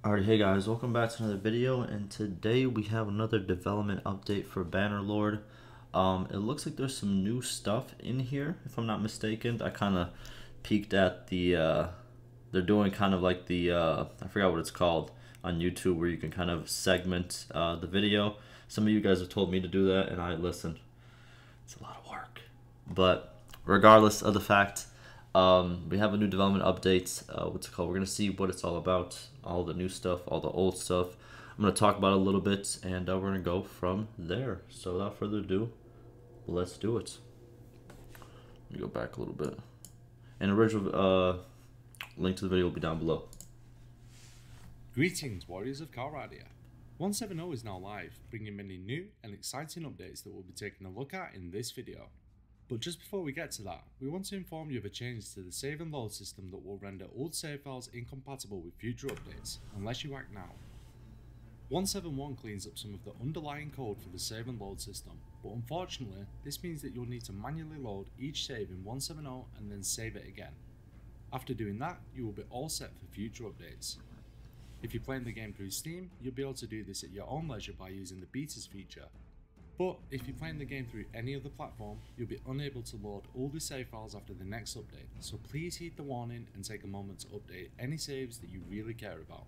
Alright, hey guys, welcome back to another video, and today we have another development update for Bannerlord. It looks like there's some new stuff in here, if I'm not mistaken. I kind of peeked at the, they're doing kind of like the, I forgot what it's called on YouTube, where you can kind of segment the video. Some of you guys have told me to do that, and I listened. It's a lot of work. But regardless of the fact, we have a new development update. What's it called? We're going to see what it's all about, all the new stuff, all the old stuff. I'm going to talk about it a little bit, and we're going to go from there. So without further ado, let's do it. Let me go back a little bit. And original link to the video will be down below. Greetings, warriors of Calradia. 170 is now live, bringing many new and exciting updates that we'll be taking a look at in this video. But just before we get to that, we want to inform you of a change to the save and load system that will render old save files incompatible with future updates, unless you act now. 171 cleans up some of the underlying code for the save and load system, but unfortunately, this means that you'll need to manually load each save in 170 and then save it again. After doing that, you will be all set for future updates. If you're playing the game through Steam, you'll be able to do this at your own leisure by using the betas feature. But if you're playing the game through any other platform, you'll be unable to load all the save files after the next update, so please heed the warning and take a moment to update any saves that you really care about.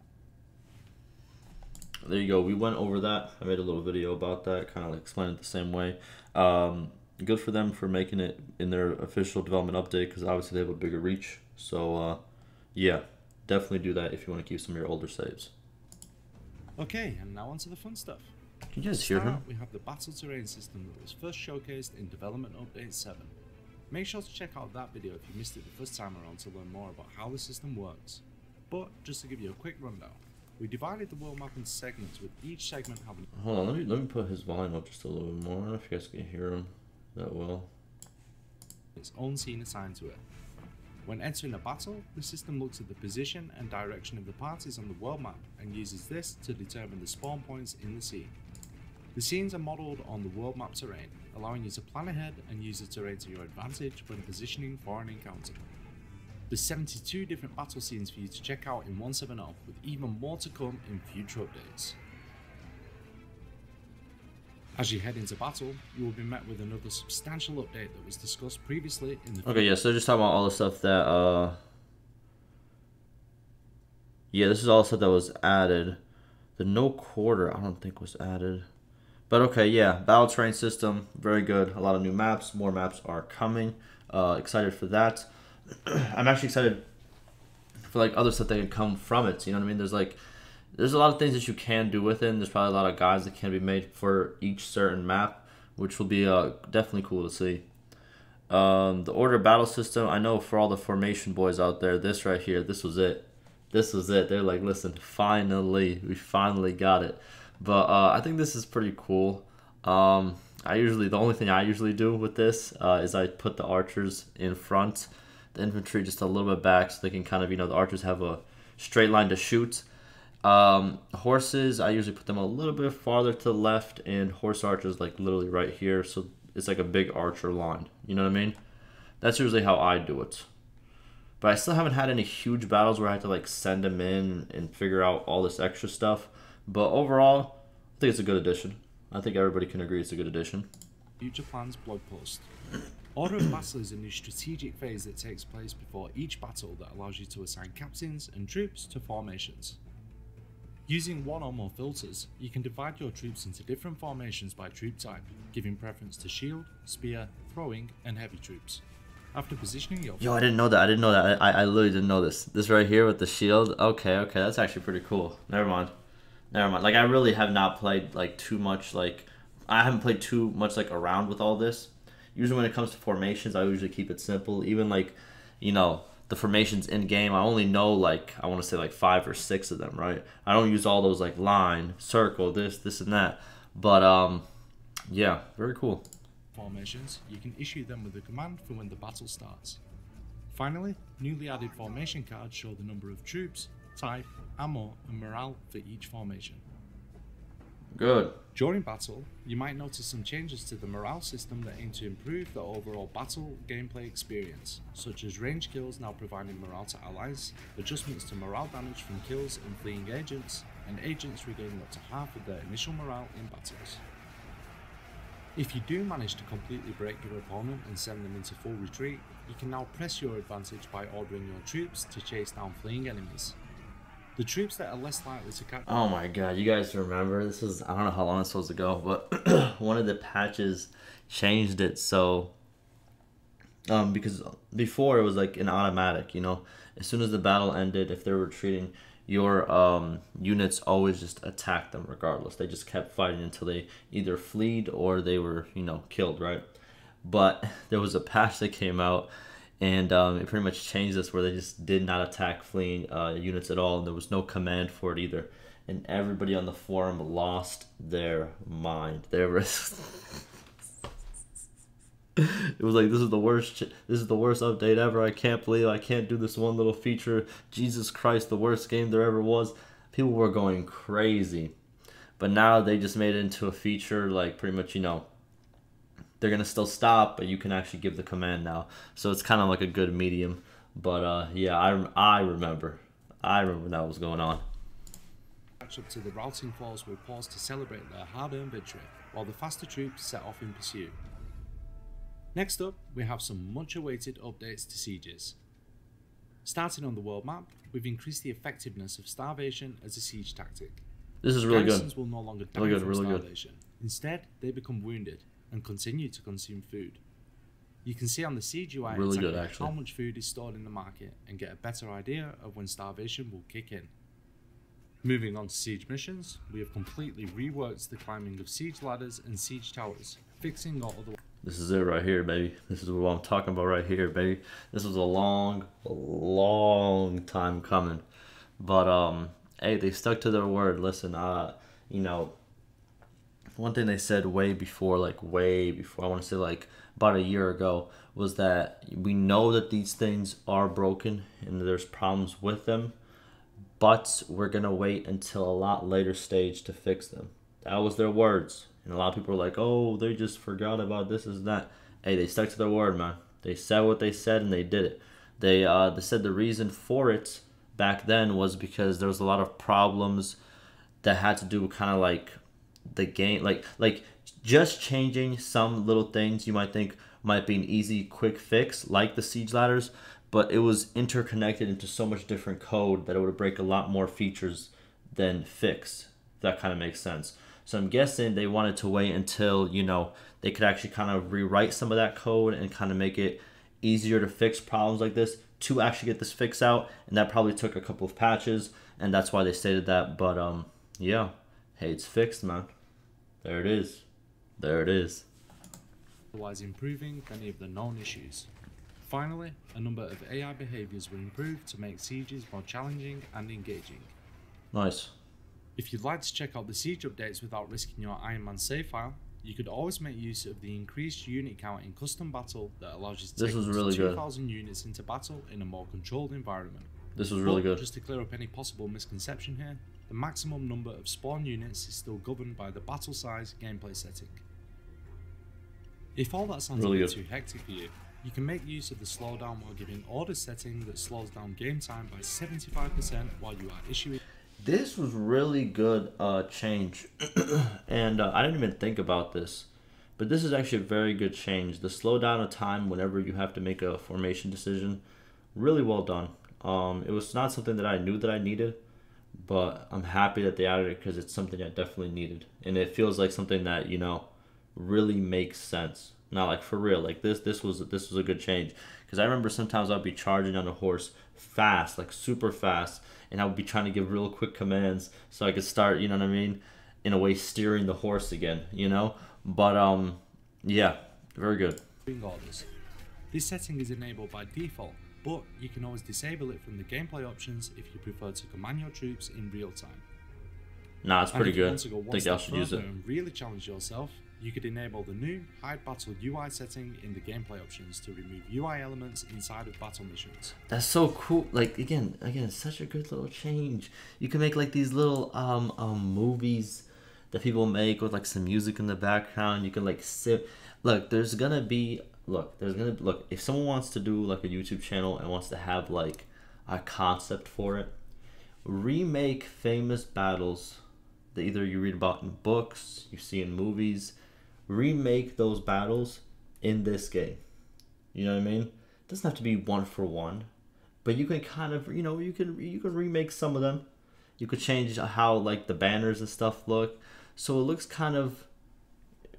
There you go, we went over that. I made a little video about that, kind of like explained it the same way. Good for them for making it in their official development update, because obviously they have a bigger reach. So yeah, definitely do that if you want to keep some of your older saves. Okay, and now on to the fun stuff. Can you guys hear him? We have the battle terrain system that was first showcased in Development Update 7. Make sure to check out that video if you missed it the first time around to learn more about how the system works. But just to give you a quick rundown, we divided the world map into segments, with each segment having... Hold on, let me put his volume up just a little bit more. I don't know if you guys can hear him that well. ...its own scene assigned to it. When entering a battle, the system looks at the position and direction of the parties on the world map and uses this to determine the spawn points in the scene. The scenes are modelled on the world map terrain, allowing you to plan ahead and use the terrain to your advantage when positioning for an encounter. There's 72 different battle scenes for you to check out in 170, with even more to come in future updates. As you head into battle, you will be met with another substantial update that was discussed previously in the... Okay, yeah, so just talking about all the stuff that, yeah, this is all the stuff that was added. The no quarter, I don't think was added. But okay, yeah, battle terrain system, very good. A lot of new maps, more maps are coming. Excited for that. I'm actually excited for like other stuff that can come from it. You know what I mean? There's a lot of things that you can do with it. And there's probably a lot of guides that can be made for each certain map, which will be definitely cool to see. The order battle system, I know for all the formation boys out there, this right here, this was it. This was it. They're like, listen, finally, we finally got it. But I think this is pretty cool. The only thing I usually do with this is I put the archers in front, the infantry just a little bit back, so they can kind of, the archers have a straight line to shoot. Horses, I usually put them a little bit farther to the left, and horse archers like literally right here, so it's like a big archer line. You know what I mean? That's usually how I do it. But I still haven't had any huge battles where I have to like send them in and figure out all this extra stuff. But overall, I think it's a good addition. I think everybody can agree it's a good addition. Future Plans blog post. Order of Battle is a new strategic phase that takes place before each battle that allows you to assign captains and troops to formations. Using one or more filters, you can divide your troops into different formations by troop type, giving preference to shield, spear, throwing, and heavy troops. After positioning your... Yo, I didn't know that. I literally didn't know this. This right here with the shield. Okay, that's actually pretty cool. Never mind. Like, I really have not played, like, too much, like... I haven't played too much, like, around with all this. Usually when it comes to formations, I usually keep it simple. Even, like, the formations in-game, I only know, like, I want to say, like, 5 or 6 of them, right? I don't use all those, like, line, circle, this, and that. But, yeah, very cool. Formations, you can issue them with a command for when the battle starts. Finally, newly added formation cards show the number of troops, type, ammo, and morale for each formation. Good. During battle, you might notice some changes to the morale system that aim to improve the overall battle gameplay experience, such as range kills now providing morale to allies, adjustments to morale damage from kills and fleeing agents, and agents regaining up to half of their initial morale in battles. If you do manage to completely break your opponent and send them into full retreat, you can now press your advantage by ordering your troops to chase down fleeing enemies. The troops that are less likely to catch... Oh my god, you guys remember? This was, I don't know how long it's supposed to go, but one of the patches changed it so... because before it was like an automatic, you know? As soon as the battle ended, if they were retreating, your units always just attacked them regardless. They just kept fighting until they either fled or they were, you know, killed, right? But there was a patch that came out, and it pretty much changed this where they just did not attack fleeing units at all, and there was no command for it either. And everybody on the forum lost their mind. They were it was like, this is the worst update ever. I can't believe I can't do this one little feature. Jesus Christ, the worst game there ever was. People were going crazy. But now they just made it into a feature, like pretty much, you know, they're going to still stop, but you can actually give the command now. So it's kind of like a good medium. But yeah, I remember when that was going on. Catch up to the routing force will pause to celebrate their hard-earned victory, while the faster troops set off in pursuit. Next up, we have some much-awaited updates to sieges. Starting on the world map, we've increased the effectiveness of starvation as a siege tactic. This is really Garrisons good. will no longer die Really from good, really good. starvation. Instead, they become wounded and continue to consume food. You can see on the siege UI Really good, exactly actually. how much food is stored in the market and get a better idea of when starvation will kick in. Moving on to siege missions, we have completely reworked the climbing of siege ladders and siege towers, fixing all the... This is it right here, baby. This is what I'm talking about right here, baby. This was a long time coming. But hey, they stuck to their word. Listen, you know, one thing they said way before, I want to say like about a year ago, was that we know that these things are broken and there's problems with them, but we're gonna wait until a lot later stage to fix them. That was their words. And a lot of people are like, oh, they just forgot about this and that. Hey, they stuck to their word, man. They said what they said and they did it. They said the reason for it back then was because there was a lot of problems that had to do with kind of like the game, like just changing some little things you might think might be an easy, quick fix, like the siege ladders, but it was interconnected into so much different code that it would break a lot more features than fix. If that kind of makes sense. So I'm guessing they wanted to wait until, you know, they could actually kind of rewrite some of that code and kind of make it easier to fix problems like this to actually get this fix out. And that probably took a couple of patches, and that's why they stated that. But yeah, hey, it's fixed, man. There it is. There it is. otherwise improving many of the known issues. Finally, a number of AI behaviours were improved to make sieges more challenging and engaging. Nice. If you'd like to check out the siege updates without risking your Iron Man save file, you could always make use of the increased unit count in custom battle that allows you to take up to 2,000 units into battle in a more controlled environment. This was really good. Just to clear up any possible misconception here, the maximum number of spawn units is still governed by the battle size gameplay setting. If all that sounds a bit too hectic for you, you can make use of the slowdown while giving order setting that slows down game time by 75% while you are issuing. This was really good change, and I didn't even think about this, but this is actually a very good change. The slowdown of time whenever you have to make a formation decision, really well done. It was not something that I knew that I needed, but I'm happy that they added it because it's something I definitely needed, and it feels like something that, you know, really makes sense. Not like for real. Like this was a good change, because I remember sometimes I'd be charging on a horse fast, like super fast, and I would be trying to give real quick commands so I could start, you know what I mean, in a way steering the horse again, you know. But yeah, very good. Orders. This setting is enabled by default, but you can always disable it from the gameplay options if you prefer to command your troops in real time. Nah, it's pretty good. I think I should use it. And really challenge yourself, you could enable the new Hide Battle UI setting in the gameplay options to remove UI elements inside of battle missions. That's so cool. Like again, it's such a good little change. You can make like these little movies that people make with like some music in the background. You can like sit. Look, there's gonna be look. If someone wants to do like a YouTube channel and wants to have like a concept for it, remake famous battles that either you read about in books, you see in movies. Remake those battles in this game. You know what I mean? It doesn't have to be one for one, but you can kind of, you can remake some of them. You could change how like the banners and stuff look, so it looks kind of,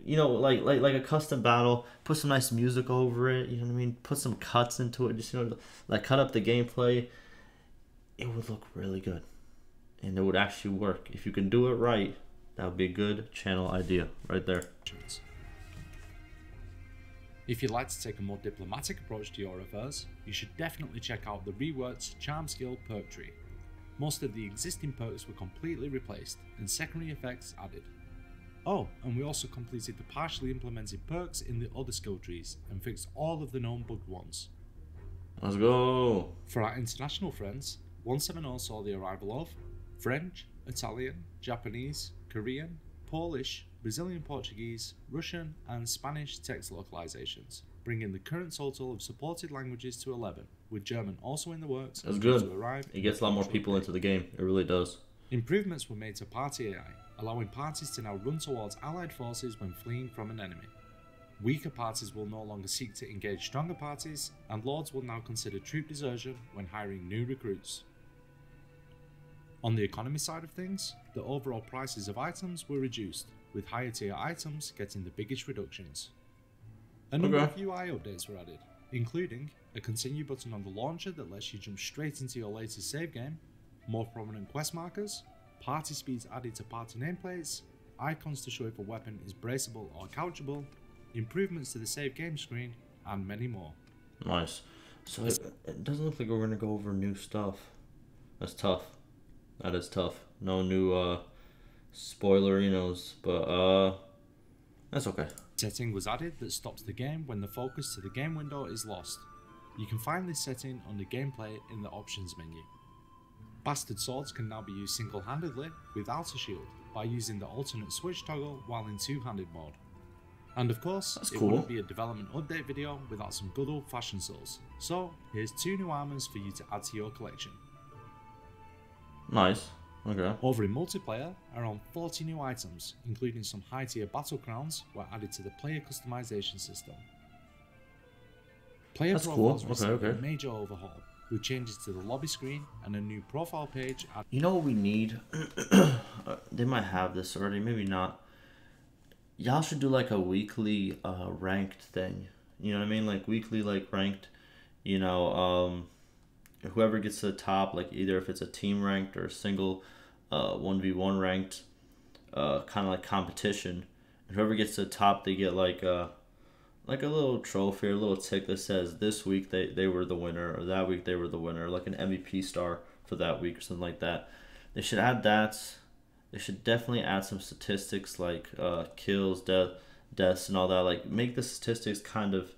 like a custom battle. Put some nice music over it. You know what I mean? Put some cuts into it. Just like cut up the gameplay. It would look really good, and it would actually work if you can do it right. That would be a good channel idea right there. If you'd like to take a more diplomatic approach to your affairs, you should definitely check out the reworked Charm Skill perk tree. Most of the existing perks were completely replaced and secondary effects added. Oh, and we also completed the partially implemented perks in the other skill trees and fixed all of the known bugged ones. Let's go! For our international friends, 170 saw the arrival of French, Italian, Japanese, Korean, Polish, Brazilian Portuguese, Russian and Spanish text localizations, bringing the current total of supported languages to 11, with German also in the works. That's good. To arrive it gets a lot more people into the game. It really does. Improvements were made to party AI, allowing parties to now run towards allied forces when fleeing from an enemy. Weaker parties will no longer seek to engage stronger parties, and lords will now consider troop desertion when hiring new recruits. On the economy side of things, the overall prices of items were reduced, with higher tier items getting the biggest reductions. A number of UI updates were added, including a continue button on the launcher that lets you jump straight into your latest save game, more prominent quest markers, party speeds added to party nameplates, icons to show if a weapon is braceable or couchable, improvements to the save game screen, and many more. Nice. So it doesn't look like we're going to go over new stuff. That's tough. That is tough. No new spoilerinos, but that's okay. Setting was added that stops the game when the focus to the game window is lost. You can find this setting under gameplay in the options menu. Bastard swords can now be used single-handedly without a shield by using the alternate switch toggle while in two-handed mode. And of course, That's it cool. wouldn't be a development update video without some good old-fashioned souls. So here's 2 new armors for you to add to your collection. Nice. Okay. Over in multiplayer, around 40 new items, including some high-tier battle crowns, were added to the player customization system. Player That's profiles cool. received Okay. a major overhaul, with changes to the lobby screen and a new profile page. You know what we need? They might have this already, maybe not. Y'all should do like a weekly ranked thing. You know what I mean? Like weekly like ranked, whoever gets to the top, like either if it's a team ranked or a single 1v1 ranked kind of like competition. And whoever gets to the top, they get like a little trophy or a little tick that says this week they were the winner, or that week they were the winner, like an MVP star for that week or something like that. They should add that. They should definitely add some statistics like kills, deaths, and all that. Like make the statistics kind of,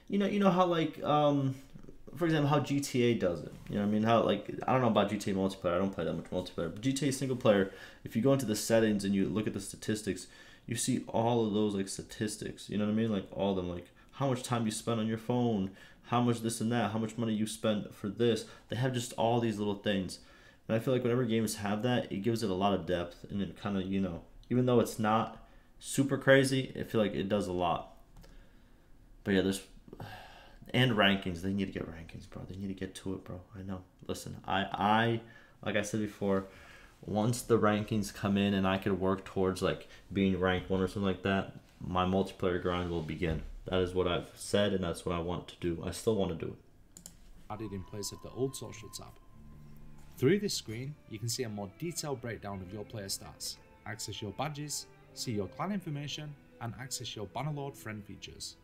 you know how like for example how GTA does it. You know what I mean? How like I don't know about GTA multiplayer. I don't play that much multiplayer. But GTA single player, if you go into the settings and you look at the statistics, you see all of those like statistics. You know what I mean? Like all of them. Like how much time you spend on your phone, how much this and that, how much money you spent for this. They have just all these little things. And I feel like whenever games have that, it gives it a lot of depth, and it kind of, even though it's not super crazy, I feel like it does a lot. But yeah, and rankings. They need to get rankings, bro. They need to get to it, bro. I know. Listen, I like I said before, once the rankings come in and I could work towards like being ranked 1 or something like that, my multiplayer grind will begin. That is what I've said, and that's what I want to do. I still want to do it. Added in place of the old social tab. Through this screen, you can see a more detailed breakdown of your player stats, access your badges, see your clan information, and access your Bannerlord friend features.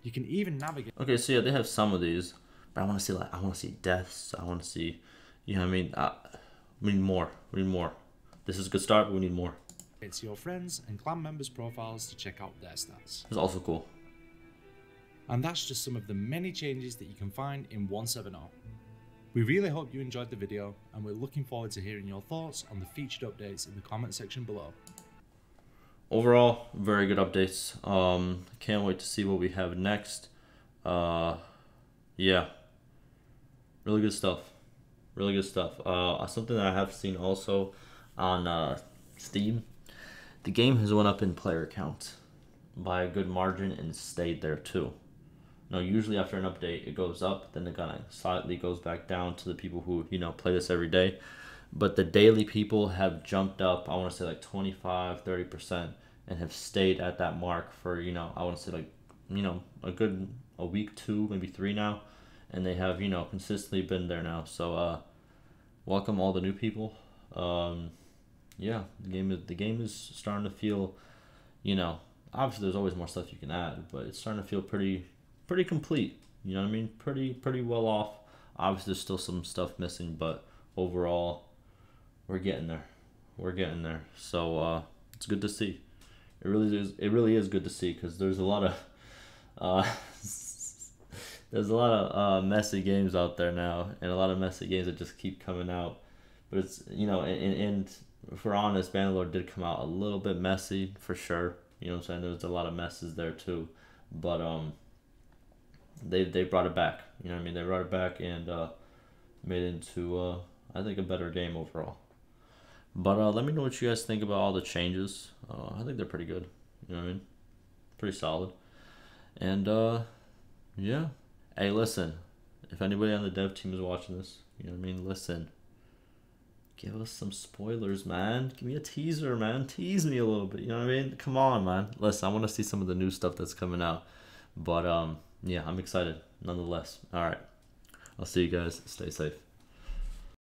You can even navigate. Okay, so yeah, they have some of these, but I want to see deaths. I want to see, you know what I mean? We need more. We need more. This is a good start, but we need more. It's your friends and clan members' profiles to check out their stats. It's also cool. And that's just some of the many changes that you can find in 170. We really hope you enjoyed the video, and we're looking forward to hearing your thoughts on the featured updates in the comment section below. overall, very good updates. Can't wait to see what we have next. Yeah, really good stuff. Really good stuff. Something that I have seen also on Steam, the game has went up in player count by a good margin and stayed there too. No, usually after an update it goes up, then it kind of slightly goes back down to the people who play this every day. But the daily people have jumped up. I want to say like 25-30%, and have stayed at that mark for I want to say like a week, two, maybe three now, and they have consistently been there now. So welcome all the new people. Yeah, the game is starting to feel obviously there's always more stuff you can add, but it's starting to feel pretty complete. You know what I mean? Pretty well off. Obviously there's still some stuff missing, but overall we're getting there. We're getting there. So it's good to see. It really is good to see, because there's a lot of uh, messy games out there now, and a lot of messy games that just keep coming out. But it's and if we're honest, Bannerlord did come out a little bit messy for sure. You know what I'm saying? There's a lot of messes there too, but they brought it back. You know what I mean? They brought it back and made it into I think a better game overall. But let me know what you guys think about all the changes. I think they're pretty good. You know what I mean? Pretty solid. And yeah. Hey, listen. If anybody on the dev team is watching this, you know what I mean? Listen. Give us some spoilers, man. Give me a teaser, man. Tease me a little bit. You know what I mean? Come on, man. Listen, I want to see some of the new stuff that's coming out. But yeah, I'm excited nonetheless. All right. I'll see you guys. Stay safe.